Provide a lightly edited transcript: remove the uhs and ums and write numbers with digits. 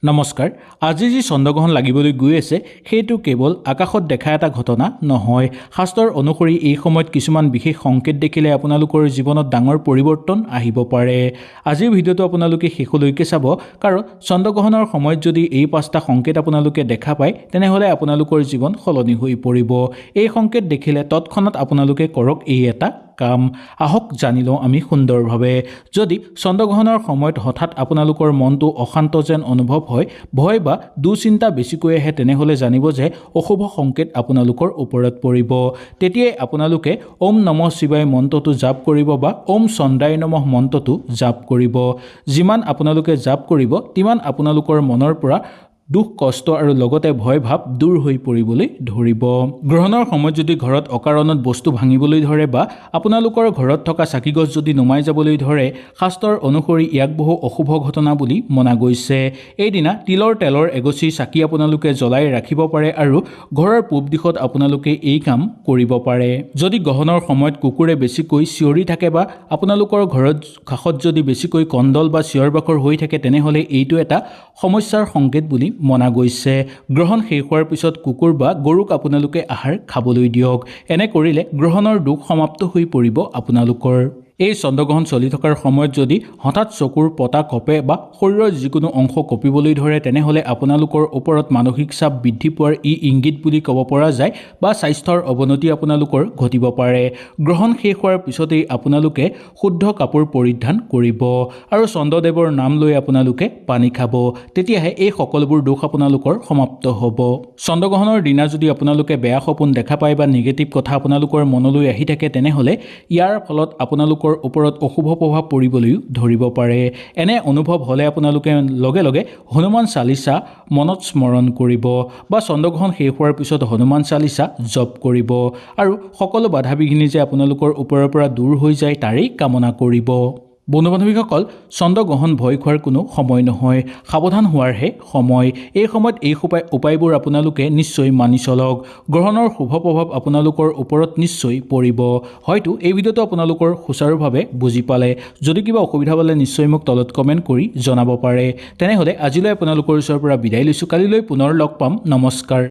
নমস্কাৰ। আজি যি চন্দ্ৰগ্ৰহণ লাগিবলৈ গৈ আছে সেইটো কেৱল আকাশত দেখা এটা ঘটনা নহয়। শাস্ত্ৰৰ অনুসৰি এই সময়ত কিছুমান বিশেষ সংকেত দেখিলে আপোনালোকৰ জীৱনত ডাঙৰ পৰিৱৰ্তন আহিব পাৰে। আজিৰ ভিডিঅ'টো আপোনালোকে শেষলৈকে চাব, কাৰণ চন্দ্ৰগ্ৰহণৰ সময়ত যদি এই 5টা সংকেত আপোনালোকে দেখা পায় তেনেহ'লে আপোনালোকৰ জীৱন সলনি হৈ পৰিব। এই সংকেত দেখিলে তৎক্ষণাত আপোনালোকে কৰক এই এটা কাম। আহক জানি লওঁ আমি সুন্দৰভাৱে। যদি চন্দ্ৰগ্ৰহণৰ সময়ত হঠাৎ আপোনালোকৰ মনটো অশান্ত যেন অনুভৱ হয়, ভয় বা দুশ্চিন্তা বেছিকৈ আহে, তেনেহ'লে জানিব যে অশুভ সংকেত আপোনালোকৰ ওপৰত পৰিব। তেতিয়াই আপোনালোকে ওম নমঃ শিৱায় মন্ত্ৰটো জাপ কৰিব বা ওম চন্দ্ৰায় নমঃ মন্ত্ৰটো জাপ কৰিব। যিমান আপোনালোকে জাপ কৰিব তিমান আপোনালোকৰ মনৰ পৰা দুখ কষ্ট আৰু লগতে ভয় ভাৱ দূৰ হৈ পৰিবলৈ ধৰিব। গ্ৰহণৰ সময়ত যদি ঘৰত অকাৰণত বস্তু ভাঙিবলৈ ধৰে বা আপোনালোকৰ ঘৰত থকা চাকিগছ যদি নুমাই যাবলৈ ধৰে, শাস্ত্ৰৰ অনুসৰি ইয়াক বহু অশুভ ঘটনা বুলি মনা গৈছে। এইদিনা তিলৰ তেলৰ এগছি চাকি আপোনালোকে জ্বলাই ৰাখিব পাৰে আৰু ঘৰৰ পূব দিশত আপোনালোকে এই কাম কৰিব পাৰে। যদি গ্ৰহণৰ সময়ত কুকুৰে বেছিকৈ চিঞৰি থাকে বা আপোনালোকৰ ঘৰত কাষত যদি বেছিকৈ কণ্ডল বা চিঞৰ বাখৰ হৈ থাকে, তেনেহ'লে এইটো এটা সমস্যাৰ সংকেত বুলি মনা গৈছে। গ্ৰহণ শেষ হোৱাৰ পিছত কুকুৰ বা গৰুক আপোনালোকে আহাৰ খাবলৈ দিয়ক। এনে কৰিলে গ্ৰহণৰ দুখ সমাপ্ত হৈ পৰিব আপোনালোকৰ। এই চন্দ্ৰগ্ৰহণ চলি থকাৰ সময়ত যদি হঠাৎ চকুৰ পতা কঁপে বা শৰীৰৰ যিকোনো অংশ কঁপিবলৈ ধৰে, তেনেহ'লে আপোনালোকৰ ওপৰত মানসিক চাপ বৃদ্ধি পোৱাৰ ইংগিত বুলি ক'ব পৰা যায় বা স্বাস্থ্যৰ অৱনতি আপোনালোকৰ ঘটিব পাৰে। গ্ৰহণ শেষ হোৱাৰ পিছতেই আপোনালোকে শুদ্ধ কাপোৰ পৰিধান কৰিব আৰু চন্দ্ৰদেৱৰ নাম লৈ আপোনালোকে পানী খাব। তেতিয়াহে এই সকলোবোৰ দোষ আপোনালোকৰ সমাপ্ত হ'ব। চন্দ্ৰগ্ৰহণৰ দিনা যদি আপোনালোকে বেয়া সপোন দেখা পায় বা নিগেটিভ কথা আপোনালোকৰ মনলৈ আহি থাকে, তেনেহ'লে ইয়াৰ ফলত আপোনালোকৰ ওপৰত অশুভ প্ৰভাৱ পৰিবলৈও ধৰিব পাৰে। এনে অনুভৱ হ'লে আপোনালোকে লগে লগে হনুমান চালিচা মনত স্মৰণ কৰিব বা চন্দ্ৰগ্ৰহণ শেষ হোৱাৰ পিছত হনুমান চালিচা জপ কৰিব আৰু সকলো বাধা বিঘিনি যে আপোনালোকৰ ওপৰৰ পৰা দূৰ হৈ যায় তাৰেই কামনা কৰিব। বন্ধু বান্ধৱীসকল, চন্দ্ৰগ্ৰহণ ভয় খোৱাৰ কোনো সময় নহয়, সাৱধান হোৱাৰহে সময়। এই সময়ত এই উপায়বোৰ আপোনালোকে নিশ্চয় মানি চলক। গ্ৰহণৰ শুভ প্ৰভাৱ আপোনালোকৰ ওপৰত নিশ্চয় পৰিব। হয়তো এই ভিডিঅ'টো আপোনালোকৰ সুচাৰুভাৱে বুজি পালে। যদি কিবা অসুবিধা পালে নিশ্চয় মোক তলত কমেণ্ট কৰি জনাব পাৰে। তেনেহ'লে আজিলৈ আপোনালোকৰ ওচৰৰ পৰা বিদায় লৈছোঁ। কালিলৈ পুনৰ লগ পাম। নমস্কাৰ।